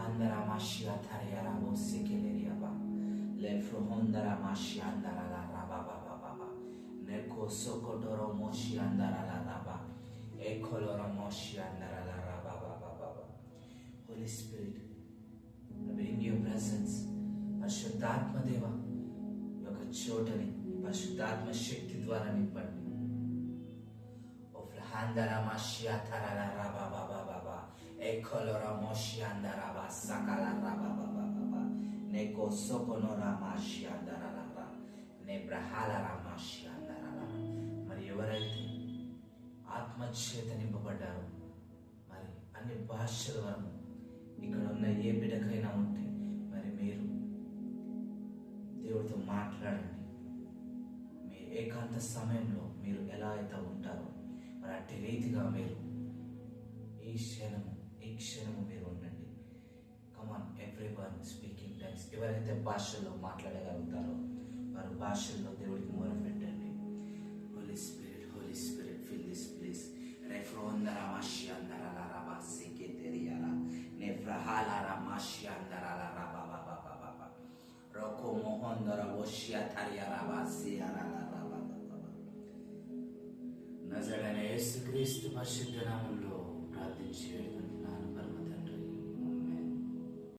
Handara Mashia Tariara Bosikeliaba, Lefrohondara Mashiandara Raba Baba, Neko Sokotoro Moshiandara Raba, Ekolora Moshiandara Raba Baba. Holy Spirit, I bring your presence. పరిశుద్ధాత్మ దేవ యొక్క చోటని పరిశుద్ధాత్మ శక్తి ద్వారా నింపండి. O Frahandara Mashia Tarala Raba Baba, Ekolora Moshiandara Basakala Raba Baba, Neko Sokonora Mashiandara Raba, Nebrahala Ramashiandara. మరి ఎవరైతే ఆత్మచేత నింపబడ్డారో మరి అన్ని భాషల వరకు ఇక్కడ ఉన్న ఏ బిడ్డకైనా ఉంటే మరి మీరు దేవుడితో మాట్లాడండి. మీ ఏకాంత సమయంలో మీరు ఎలా అయితే ఉంటారో మరి అట్టి రీతిగా మీరు ఈ క్షణము మీరు ఉండండి. Come on everyone speaking times. ఎవరైతే భాషల్లో మాట్లాడగలుగుతారో వారు భాషల్లో దేవుడికి మొరపెట్టండి. Holy spirit fill this place. రెఫ్రోందర మాషియాందర రబా సికెతెరియారా నెఫ్రహాలారా మాషియాందర రబా బాబా రోకో మోహందర ఓషియా తరియారా బాసియారా రబా బాబా. నజరేయుడైన యేసుక్రీస్తు పరిశుద్ధ నామములో ప్రార్థించి